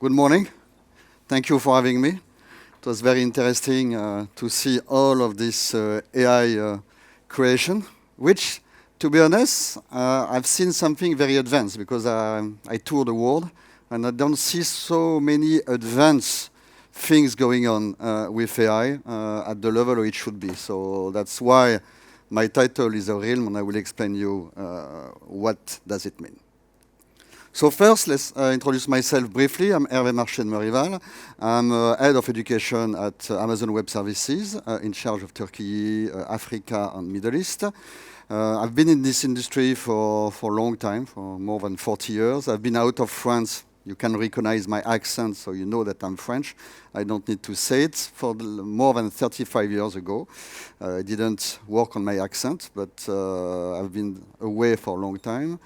Good morning. Thank you for having me. It was very interesting to see all of this AI creation, which, to be honest, I've seen something very advanced because I tour the world and I don't see so many advanced things going on with AI at the level it should be. So that's why my title is a realm, and I will explain you what does it mean. So first, let's introduce myself briefly. I'm Herve Marchet de Meurival. I'm Head of Education at Amazon Web Services, in charge of Turkey, Africa, and Middle East. I've been in this industry for a long time, for more than 40 years. I've been out of France. You can recognize my accent, so you know that I'm French. I don't need to say it. For more than 35 years ago, I didn't work on my accent, but I've been away for a long time.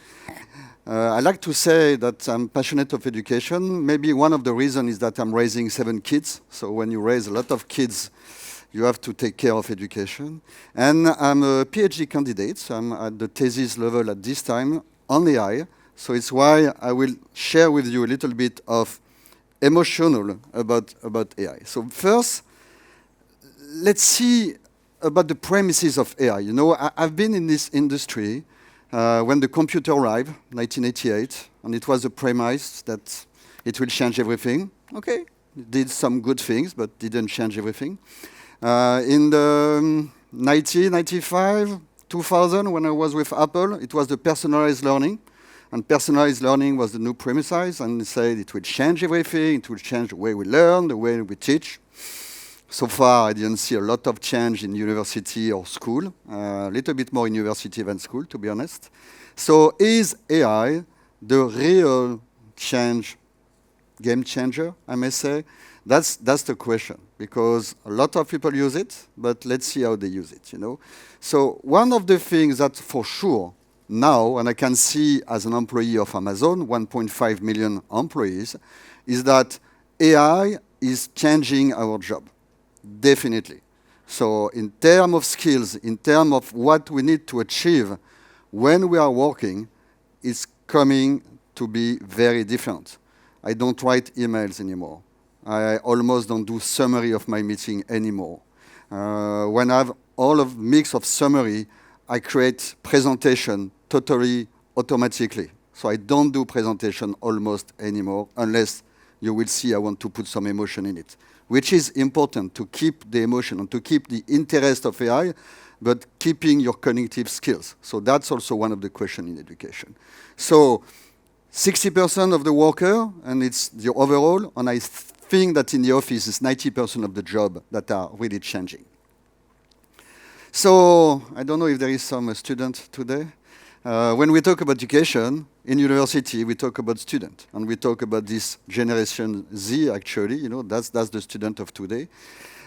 I like to say that I'm passionate of education. Maybe one of the reasons is that I'm raising 7 kids. So when you raise a lot of kids, you have to take care of education. And I'm a PhD candidate. So I'm at the thesis level at this time on AI. So it's why I will share with you a little bit of emotional about AI. So first, let's see about the premises of AI. You know, I've been in this industry when the computer arrived, 1988, and it was a premise that it will change everything. Okay, it did some good things, but didn't change everything. In the 1995, 2000, when I was with Apple, it was the personalized learning. And personalized learning was the new premise, and they said it will change everything, it will change the way we learn, the way we teach. So far, I didn't see a lot of change in university or school, a little bit more in university than school, to be honest. So is AI the real change, game changer, I may say? That's the question, because a lot of people use it, but let's see how they use it, you know? So one of the things that for sure now, and I can see as an employee of Amazon, 1.5 million employees, is that AI is changing our job, definitely. So in terms of skills, in terms of what we need to achieve when we are working, it's coming to be very different. I don't write emails anymore. I almost don't do summary of my meeting anymore. When I have all of mix of summary, I create presentation totally automatically. So I don't do presentation almost anymore unless you will see I want to put some emotion in it, which is important to keep the emotion and to keep the interest of AI, but keeping your cognitive skills. So that's also one of the questions in education. So 60% of the worker, and it's the overall, and I think that in the office it's 90% of the job that are really changing. So I don't know if there is some student today. When we talk about education, in university, we talk about student. And we talk about this generation Z, actually. You know, that's the student of today.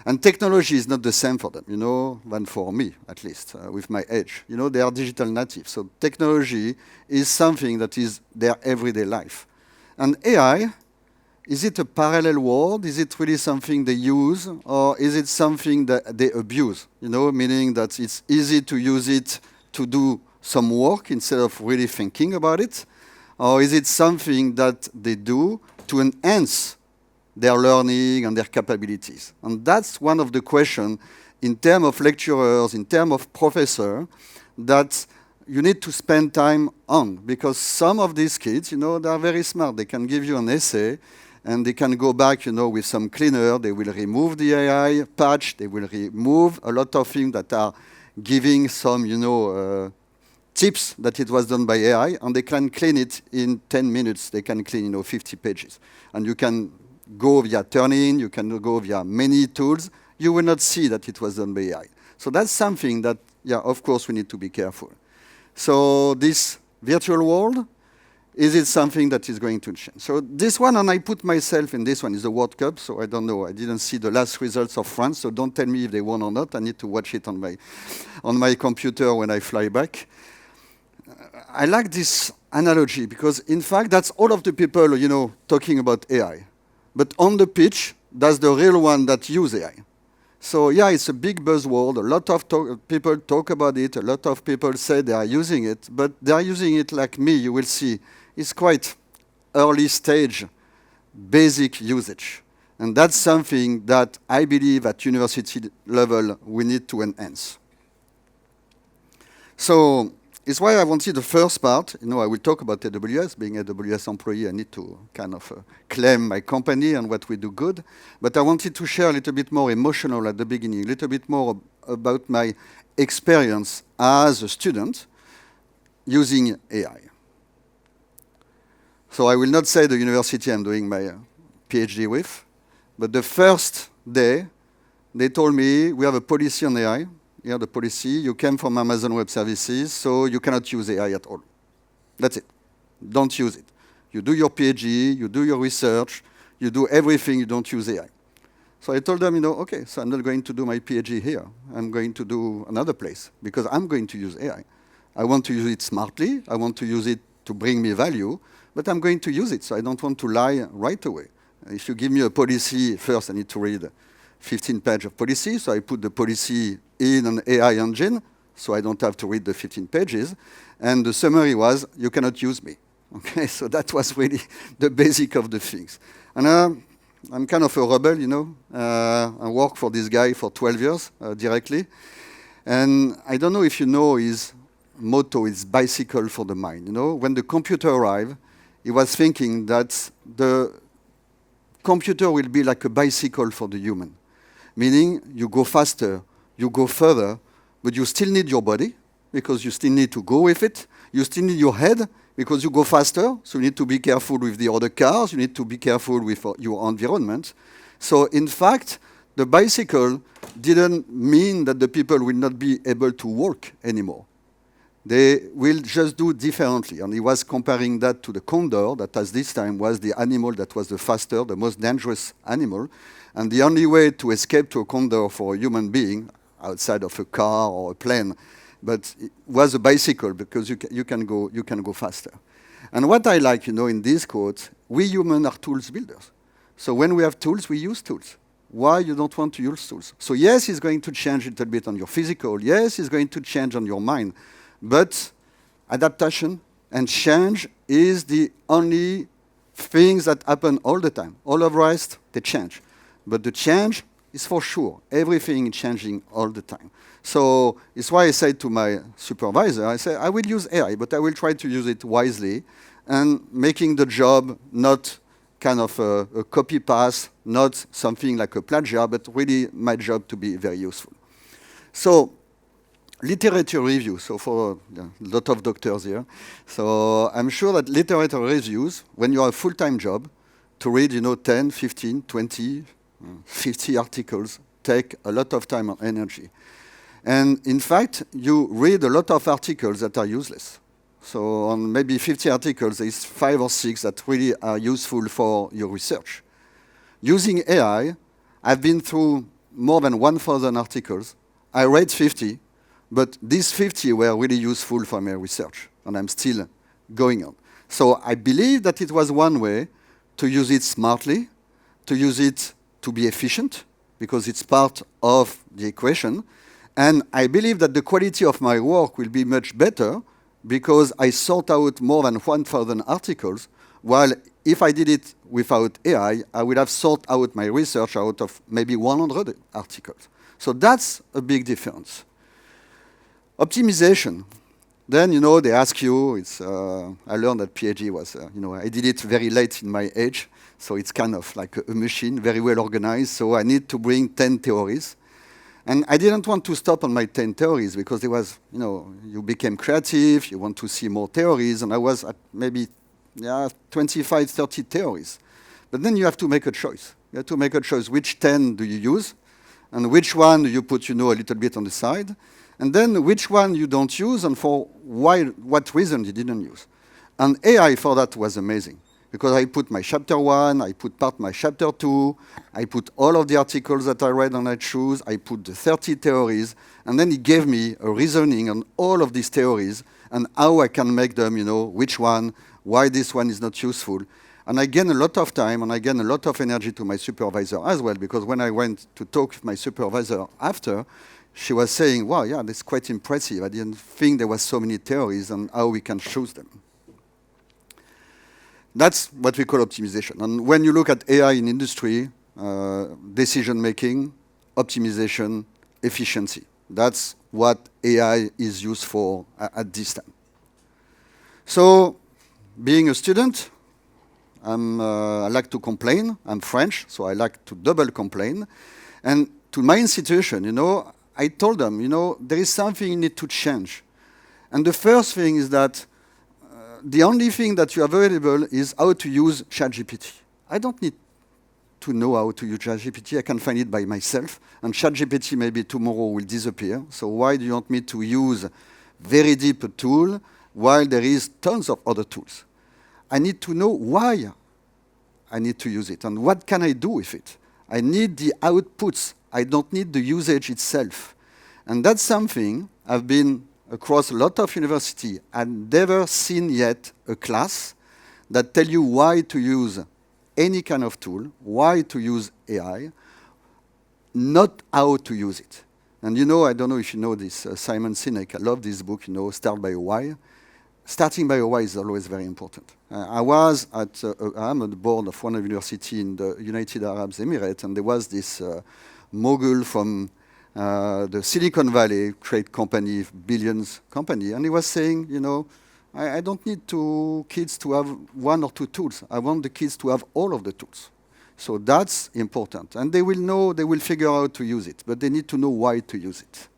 And technology is not the same for them, you know, than for me, at least, with my age. You know, they are digital natives. So technology is something that is their everyday life. And AI, is it a parallel world? Is it really something they use? Or is it something that they abuse? You know, meaning that it's easy to use it to do some work instead of really thinking about it? Or is it something that they do to enhance their learning and their capabilities? And that's one of the questions in terms of lecturers, in terms of professors, that you need to spend time on. Because some of these kids, you know, they are very smart. They can give you an essay, and they can go back, you know, with some cleaner. They will remove the AI patch. They will remove a lot of things that are giving some, you know, tips that it was done by AI, and they can clean it in 10 minutes. They can clean, you know, 50 pages. And you can go via Turnitin, you can go via many tools. You will not see that it was done by AI. So that's something that, yeah, of course, we need to be careful. So this virtual world, is it something that is going to change? So this one, and I put myself in this one, is the World Cup, so I don't know. I didn't see the last results of France, so don't tell me if they won or not. I need to watch it on my computer when I fly back. I like this analogy because, in fact, that's all of the people, you know, talking about AI. But on the pitch, that's the real one that use AI. So, yeah, it's a big buzzword. A lot of people talk about it. A lot of people say they are using it. But they are using it like me, you will see. It's quite early stage basic usage. And that's something that I believe at university level we need to enhance. So it's why I wanted the first part. You know, I will talk about AWS. Being AWS employee, I need to kind of claim my company and what we do good. But I wanted to share a little bit more emotional at the beginning, a little bit more about my experience as a student using AI. So I will not say the university I'm doing my PhD with, but the first day, they told me, we have a policy on AI. Here the policy, you came from Amazon Web Services, so you cannot use AI at all. That's it. Don't use it. You do your PhD, you do your research, you do everything, you don't use AI. So I told them, you know, okay, so I'm not going to do my PhD here. I'm going to do another place, because I'm going to use AI. I want to use it smartly, I want to use it to bring me value, but I'm going to use it, so I don't want to lie right away. If you give me a policy, first I need to read 15 pages of policy, so I put the policy in an AI engine, so I don't have to read the 15 pages. And the summary was, you cannot use me. Okay, so that was really the basic of the things. And I'm kind of a rebel, you know. I worked for this guy for 12 years directly. And I don't know if you know his motto is bicycle for the mind. You know, when the computer arrived, he was thinking that the computer will be like a bicycle for the human. Meaning you go faster, you go further, but you still need your body because you still need to go with it. You still need your head because you go faster, so you need to be careful with the other cars, you need to be careful with your environment. So in fact, the bicycle didn't mean that the people will not be able to walk anymore. They will just do differently. And he was comparing that to the condor, that at this time was the animal that was the faster, the most dangerous animal. And the only way to escape to a condor for a human being, outside of a car or a plane, but it was a bicycle because you can go faster. And what I like, you know, in this quote, we humans are tools builders. So when we have tools, we use tools. Why you don't want to use tools? So yes, it's going to change a little bit on your physical. Yes, it's going to change on your mind. But adaptation and change is the only things that happen all the time. All of the rest, they change. But the change is for sure. Everything is changing all the time. So it's why I say to my supervisor, I say, I will use AI, but I will try to use it wisely and making the job not kind of a copy-paste, not something like a plagiat, but really my job to be very useful. So literature review, so for a lot of doctors here. So I'm sure that literature reviews, when you have a full-time job, to read, you know, 10, 15, 20, 50 articles, take a lot of time and energy. And in fact, you read a lot of articles that are useless. So on maybe 50 articles, there's 5 or 6 that really are useful for your research. Using AI, I've been through more than 1,000 articles. I read 50, but these 50 were really useful for my research, and I'm still going on. So I believe that it was one way to use it smartly, to use it to be efficient, because it's part of the equation. And I believe that the quality of my work will be much better because I sort out more than 1,000 articles, while if I did it without AI, I would have sorted out my research out of maybe 100 articles. So that's a big difference. Optimization. Then, you know, they ask you, I learned that PhD was, you know, I did it very late in my age, so it's kind of like a machine, very well organized, so I need to bring 10 theories. And I didn't want to stop on my 10 theories because there was, you know, you became creative, you want to see more theories, and I was at maybe 25, 30 theories. But then you have to make a choice. You have to make a choice. Which 10 do you use? And which one do you put, you know, a little bit on the side? And then which one you don't use and for what reason you didn't use. And AI for that was amazing. Because I put my chapter 1, I put part my chapter 2, I put all of the articles that I read and I choose, I put the 30 theories, and then it gave me a reasoning on all of these theories and how I can make them, you know, which one, why this one is not useful. And I gain a lot of time and I gain a lot of energy to my supervisor as well, because when I went to talk with my supervisor after, she was saying, wow, yeah, that's quite impressive. I didn't think there was so many theories and how we can choose them. That's what we call optimization. And when you look at AI in industry, decision making, optimization, efficiency. That's what AI is used for at this time. So, being a student, I like to complain. I'm French, so I like to double complain. And to my institution, I told them, there is something you need to change. And the first thing is that the only thing that you have available is how to use ChatGPT. I don't need to know how to use ChatGPT. I can find it by myself. And ChatGPT maybe tomorrow will disappear. So why do you want me to use very deep tool while there is tons of other tools? I need to know why I need to use it and what can I do with it. I need the outputs. I don't need the usage itself. And that's something I've been across a lot of university and never seen yet a class that tell you why to use any kind of tool, why to use AI, not how to use it. And I don't know if you know this, Simon Sinek, I love this book, Start by Why. Starting by a why is always very important. I'm on the board of one university in the United Arab Emirates, and there was this mogul from the Silicon Valley, great company, billions company, and he was saying, I don't need kids to have one or two tools. I want the kids to have all of the tools. So that's important. And they will figure out how to use it, but they need to know why to use it.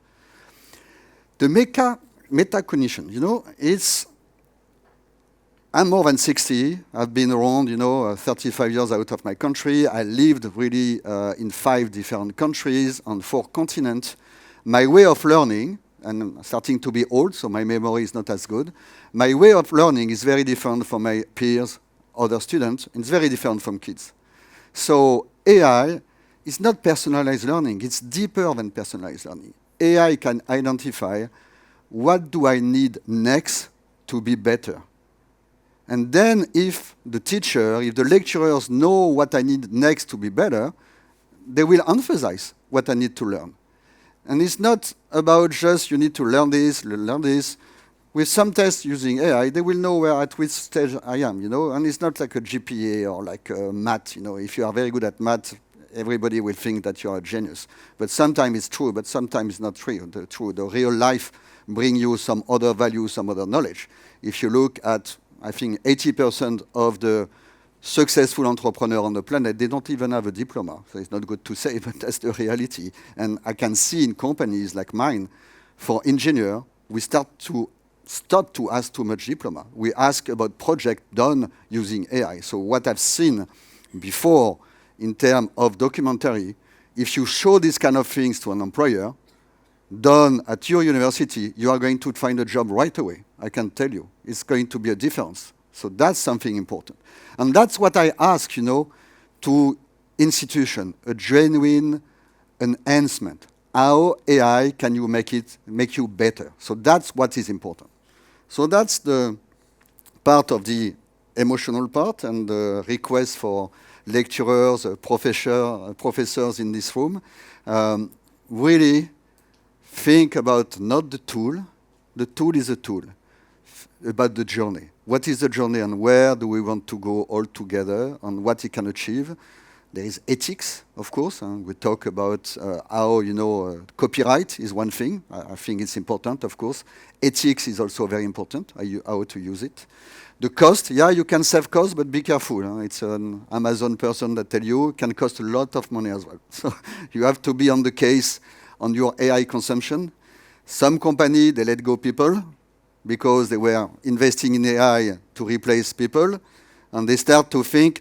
The metacognition, I'm more than 60. I've been around, 35 years out of my country. I lived really in 5 different countries on 4 continents. My way of learning, and I'm starting to be old, so my memory is not as good. My way of learning is very different from my peers, other students. It's very different from kids. So AI is not personalized learning. It's deeper than personalized learning. AI can identify what do I need next to be better. And then if the lecturers know what I need next to be better, they will emphasize what I need to learn. And it's not about just you need to learn this. With some tests using AI, they will know at which stage I am, and it's not like a GPA or like math, If you are very good at math, everybody will think that you are a genius. But sometimes it's true, but sometimes it's not true. The real life bring you some other value, some other knowledge. If you look at, I think 80% of the successful entrepreneurs on the planet, they don't even have a diploma. So it's not good to say, but that's the reality. And I can see in companies like mine, for engineer, we stop to ask too much diploma. We ask about project done using AI. So what I've seen before in terms of documentary, if you show these kind of things to an employer, done at your university, you are going to find a job right away. I can tell you. It's going to be a difference. So that's something important. And that's what I ask, to institution, a genuine enhancement. How AI can you make you better? So that's what is important. So that's the part of the emotional part and the request for lecturers, professors in this room. Really think about not the tool. The tool is a tool. About the journey. What is the journey and where do we want to go all together and what it can achieve? There is ethics, of course. We talk about how, copyright is one thing. I think it's important, of course. Ethics is also very important, how to use it. The cost, you can save cost, but be careful. It's an Amazon person that tell you it can cost a lot of money as well. So you have to be on the case on your AI consumption. Some company, they let go people because they were investing in AI to replace people, and they start to think,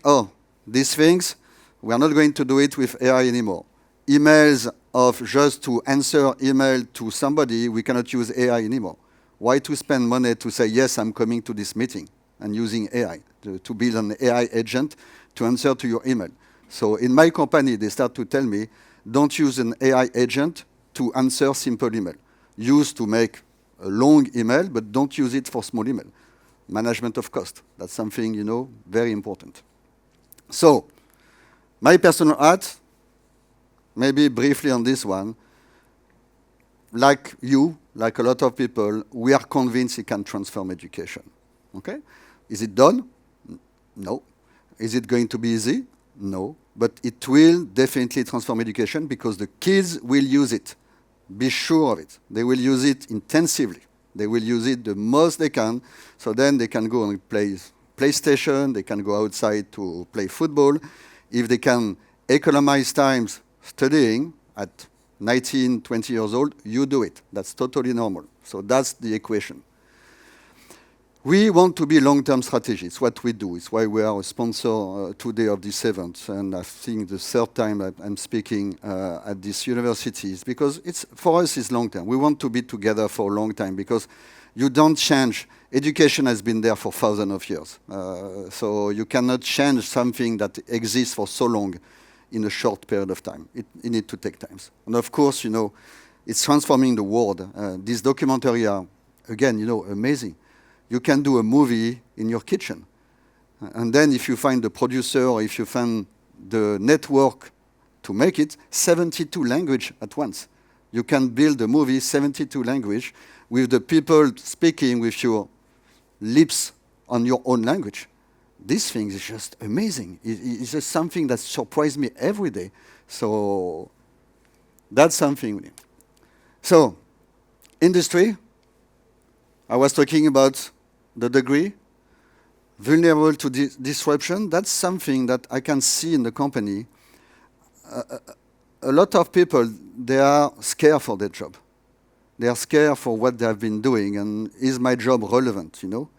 these things, we are not going to do it with AI anymore. Emails of just to answer email to somebody, we cannot use AI anymore. Why to spend money to say, yes, I'm coming to this meeting and using AI, to build an AI agent to answer to your email. So in my company, they start to tell me, don't use an AI agent to answer simple email. Use to make a long email, but don't use it for small email. Management of cost. That's something, very important. So, my personal hat, maybe briefly on this one, like you, like a lot of people, we are convinced it can transform education. Okay? Is it done? No. Is it going to be easy? No. But it will definitely transform education because the kids will use it. Be sure of it. They will use it intensively. They will use it the most they can. So then they can go and play PlayStation. They can go outside to play football. If they can economize time studying at 19, 20 years old, you do it. That's totally normal. So that's the equation. We want to be long-term strategy. It's what we do. It's why we are a sponsor today of this event. And I think the third time that I'm speaking at this university is because it's, for us, it's long-term. We want to be together for a long time because you don't change. Education has been there for thousands of years. So you cannot change something that exists for so long in a short period of time. It needs to take time. And of course, you know, it's transforming the world. These documentaries are, again, you know, amazing. You can do a movie in your kitchen. And then if you find the producer or if you find the network to make it, 72 languages at once. You can build a movie, 72 language, with the people speaking with your lips on your own language. This thing is just amazing. It's just something that surprised me every day. So that's something. So, industry, I was talking about the degree, vulnerable to disruption. That's something that I can see in the company. A lot of people, they are scared for their job. They are scared for what they have been doing, and is my job relevant, you know?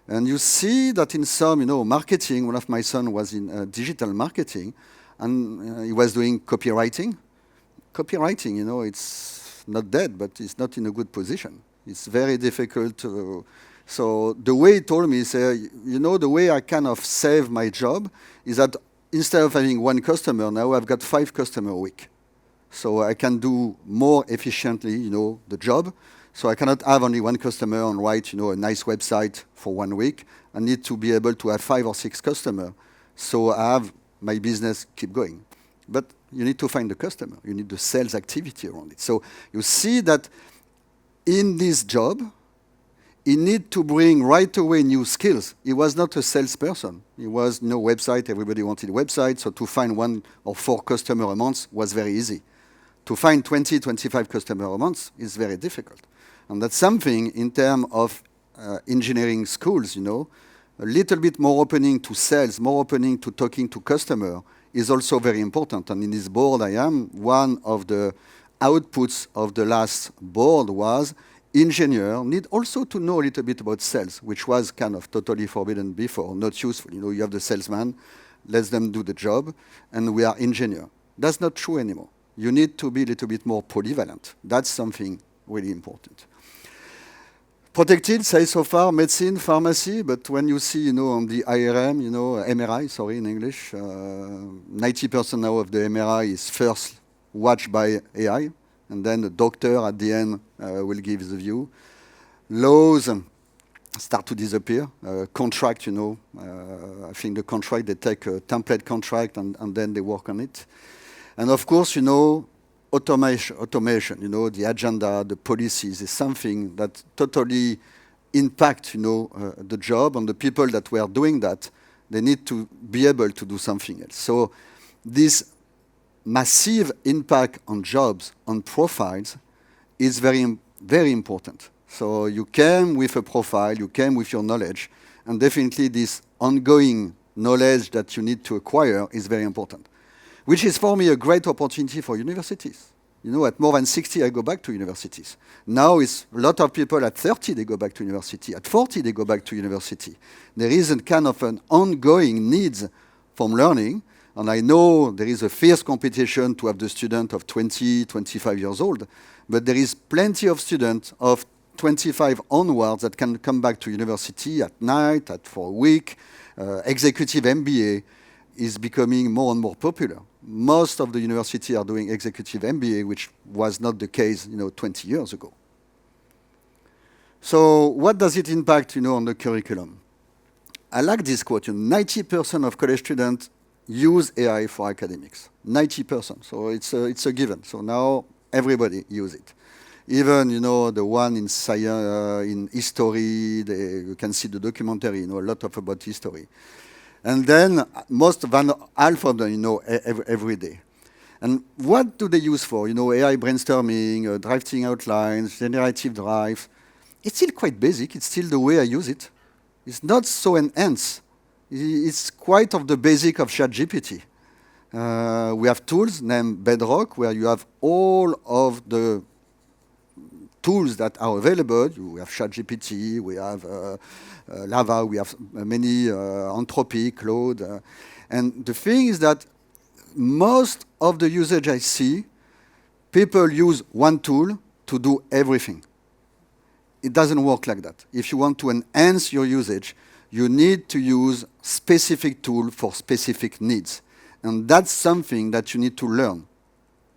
And you see that in some, you know, marketing. One of my sons was in digital marketing, and he was doing copywriting. Copywriting, you know, it's not dead, but it's not in a good position. It's very difficult to. So the way he told me, he said, you know, the way I kind of save my job is that instead of having one customer, now I've got 5 customers a week. So I can do more efficiently, you know, the job. So I cannot have only one customer and write, you know, a nice website for 1 week. I need to be able to have 5 or 6 customers. So I have my business keep going. But you need to find the customer. You need the sales activity around it. So you see that in this job, he need to bring right away new skills. He was not a salesperson. He was no website. Everybody wanted a website. So to find 1 or 4 customers a month was very easy. To find 20, 25 customers a month is very difficult. And that's something in terms of engineering schools, you know, a little bit more opening to sales, more opening to talking to customer is also very important. And in this board I am, one of the outputs of the last board was engineer need also to know a little bit about sales, which was kind of totally forbidden before, not useful. You know, you have the salesman, let them do the job, and we are engineer. That's not true anymore. You need to be a little bit more polyvalent. That's something really important. Protected, say so far, medicine, pharmacy, but when you see, you know, on the IRM, you know, MRI, sorry, in English, 90% now of the MRI is first watched by AI, and then the doctor at the end will give the view. Laws start to disappear. Contract, you know, I think the contract, they take a template contract and then they work on it. And of course, you know, automation, you know, the agenda, the policies is something that totally impact, you know, the job, and the people that were doing that, they need to be able to do something else. So this massive impact on jobs, on profiles, is very, very important. So you came with a profile, you came with your knowledge, and definitely this ongoing knowledge that you need to acquire is very important, which is for me a great opportunity for universities. You know, at more than 60, I go back to universities. Now it's a lot of people at 30, they go back to university. At 40, they go back to university. There is a kind of an ongoing need from learning. And I know there is a fierce competition to have the student of 20, 25 years old. But there is plenty of students of 25 onwards that can come back to university at night, for a week. Executive MBA is becoming more and more popular. Most of the universities are doing executive MBA, which was not the case, you know, 20 years ago. So what does it impact, you know, on the curriculum? I like this quote. 90% of college students use AI for academics. 90%. So it's a given. So now everybody use it. Even, you know, the one in science, in history, you can see the documentary, you know, a lot about history. And then most than half of them, every day. And what do they use for? AI brainstorming, drafting outlines, generative drive. It's still quite basic. It's still the way I use it. It's not so enhanced. It's quite of the basic of ChatGPT. We have tools named Bedrock, where you have all of the tools that are available. We have ChatGPT, we have Lava, we have many Anthropic, Claude. And the thing is that most of the usage I see, people use one tool to do everything. It doesn't work like that. If you want to enhance your usage, you need to use specific tool for specific needs. And that's something that you need to learn.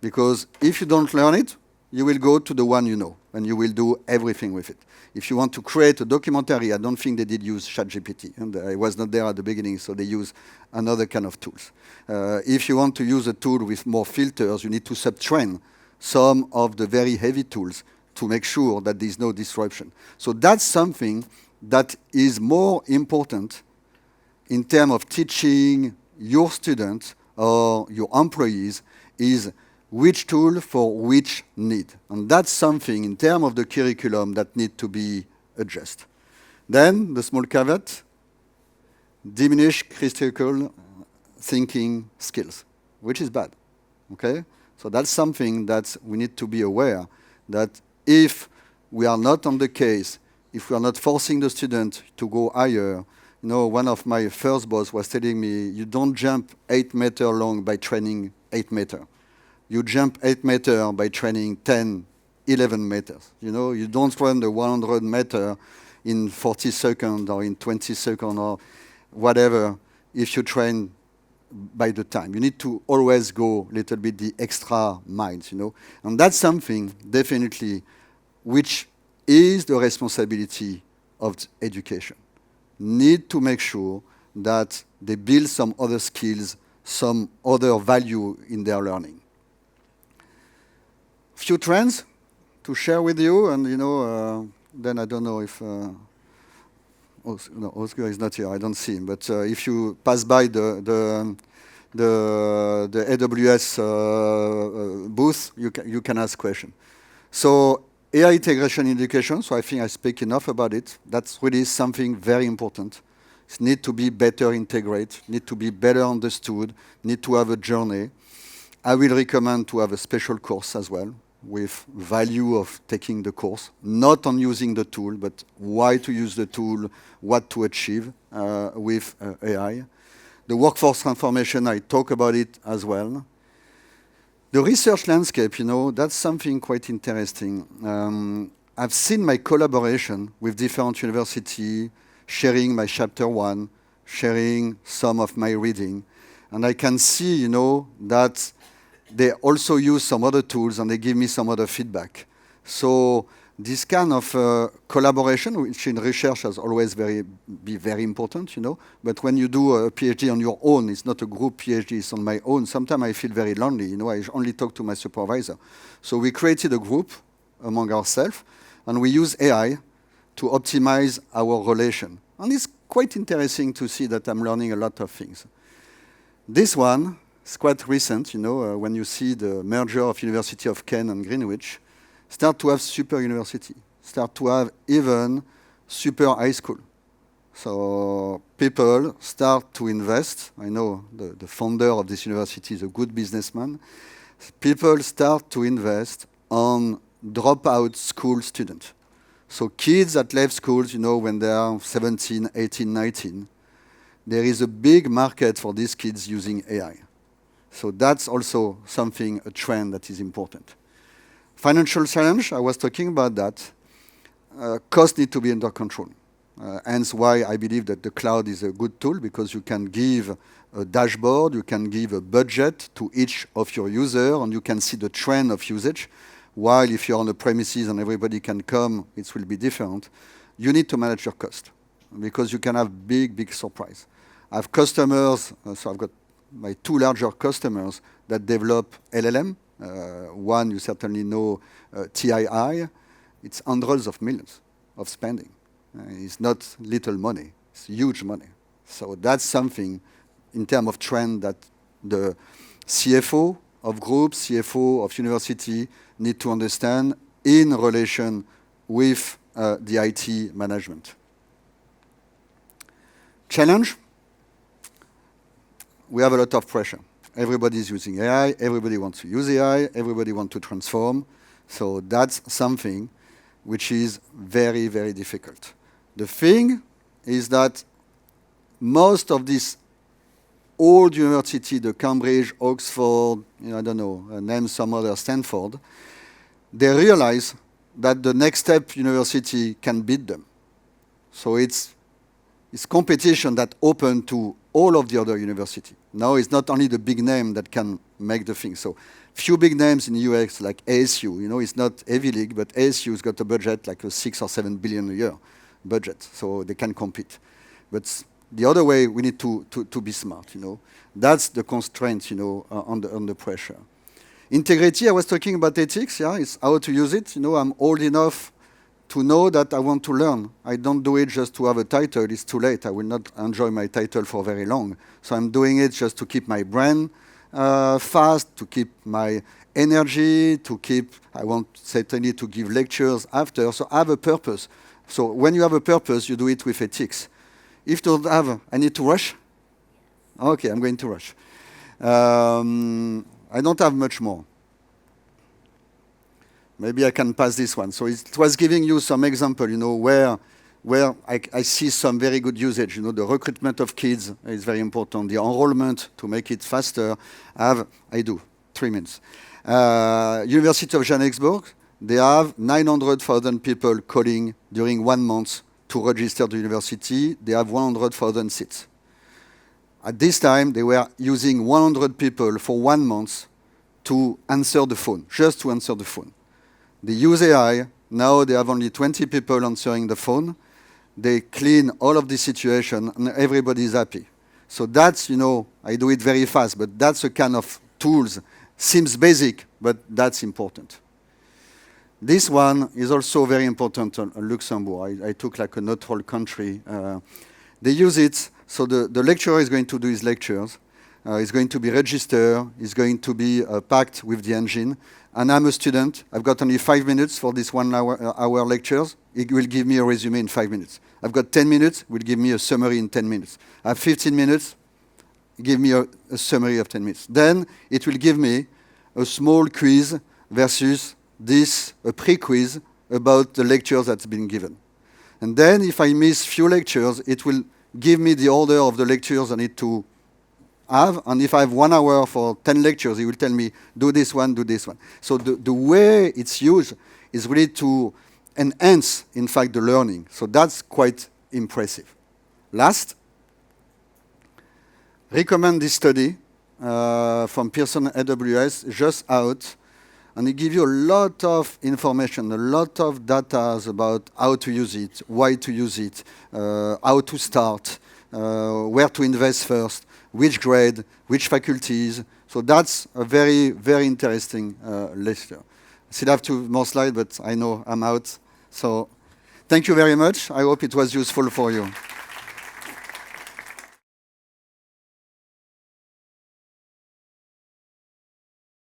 Because if you don't learn it, you will go to the one you know, and you will do everything with it. If you want to create a documentary, I don't think they did use ChatGPT, and I was not there at the beginning, so they use another kind of tools. If you want to use a tool with more filters, you need to subtrain some of the very heavy tools to make sure that there's no disruption. So that's something that is more important in terms of teaching your students or your employees is which tool for which need. And that's something in terms of the curriculum that need to be adjusted. Then the small caveat, diminish critical thinking skills, which is bad, okay? So that's something that we need to be aware that if we are not on the case, if we are not forcing the student to go higher, one of my first boss was telling me, you don't jump 8 meters long by training 8 meters. You jump 8 meters by training 10, 11 meters. You don't run the 100 meter in 40 seconds or in 20 seconds or whatever if you train by the time. You need to always go a little bit the extra miles, And that's something definitely which is the responsibility of education. Need to make sure that they build some other skills, some other value in their learning. Few trends to share with you, and then I don't know if Oscar is not here. I don't see him, but if you pass by the AWS booth, you can ask questions. So AI integration in education. So I think I speak enough about it. That's really something very important. It need to be better integrated, need to be better understood, need to have a journey. I will recommend to have a special course as well, with value of taking the course, not on using the tool, but why to use the tool, what to achieve with AI. The workforce transformation, I talk about it as well. The research landscape, that's something quite interesting. I've seen my collaboration with different universities, sharing my chapter 1, sharing some of my reading, and I can see, that they also use some other tools and they give me some other feedback. So this kind of collaboration, which in research has always be very important, But when you do a PhD on your own, it's not a group PhD, it's on my own. Sometimes I feel very lonely, I only talk to my supervisor. So we created a group among ourselves, and we use AI to optimize our relation. And it's quite interesting to see that I'm learning a lot of things. This one, it's quite recent, when you see the merger of University of Kent and Greenwich, start to have super university, start to have even super high school. So people start to invest. I know the founder of this university is a good businessman. People start to invest on dropout school students. So kids that left schools, when they are 17, 18, 19, there is a big market for these kids using AI. So that's also something, a trend that is important. Financial challenge, I was talking about that. Costs need to be under control. Hence why I believe that the cloud is a good tool, because you can give a dashboard, you can give a budget to each of your users, and you can see the trend of usage. While if you're on the premises and everybody can come, it will be different. You need to manage your cost, because you can have big surprise. I have customers, so I've got my 2 larger customers that develop LLM. One, you certainly know, TII. It's hundreds of millions of spending. It's not little money. It's huge money. So that's something in terms of trend that the CFO of groups, CFO of university need to understand in relation with the IT management. Challenge, we have a lot of pressure. Everybody is using AI, everybody wants to use AI, everybody wants to transform. So that's something which is very, very difficult. The thing is that most of these old university, the Cambridge, Oxford, I don't know, name some other, Stanford, they realize that the next step university can beat them. So it's competition that open to all of the other university. Now it's not only the big name that can make the thing. So few big names in UX like ASU, it's not Ivy League, but ASU's got a budget like a 6 or 7 billion a year budget, so they can compete. But the other way, we need to be smart, That's the constraint, on the pressure. Integrity, I was talking about ethics, it's how to use it. I'm old enough to know that I want to learn. I don't do it just to have a title. It's too late. I will not enjoy my title for very long. So I'm doing it just to keep my brain fast, to keep my energy, I want certainly to give lectures after. So I have a purpose. So when you have a purpose, you do it with ethics. If you don't have, I need to rush? Okay, I'm going to rush. I don't have much more. Maybe I can pass this one. So it was giving you some example, where I see some very good usage. The recruitment of kids is very important. The enrollment to make it faster. I do 3 minutes. University of Johannesburg, they have 900,000 people calling during 1 month to register the university. They have 100,000 seats. At this time, they were using 100 people for 1 month to answer the phone, just to answer the phone. They use AI. Now they have only 20 people answering the phone. They clean all of the situation, and everybody is happy. So that's, I do it very fast, but that's a kind of tools. Seems basic, but that's important. This one is also very important on Luxembourg. I took like a neutral country. They use it, so the lecturer is going to do his lectures. It's going to be registered. It's going to be packed with the engine. And I'm a student. I've got only 5 minutes for this 1 hour lectures. It will give me a resume in 5 minutes. I've got 10 minutes. It will give me a summary in 10 minutes. I have 15 minutes. Give me a summary of 10 minutes. Then it will give me a small quiz versus a pre-quiz about the lectures that's been given. And then if I miss few lectures, it will give me the order of the lectures I need to have. And if I have 1 hour for 10 lectures, it will tell me, do this one, do this one. So the way it's used is really to enhance, in fact, the learning. So that's quite impressive. Last, recommend this study from Pearson AWS, just out. And it gives you a lot of information, a lot of data about how to use it, why to use it, how to start, where to invest first, which grade, which faculties. So that's a very, very interesting lecture. I still have 2 more slides, but I know I'm out. So thank you very much. I hope it was useful for you.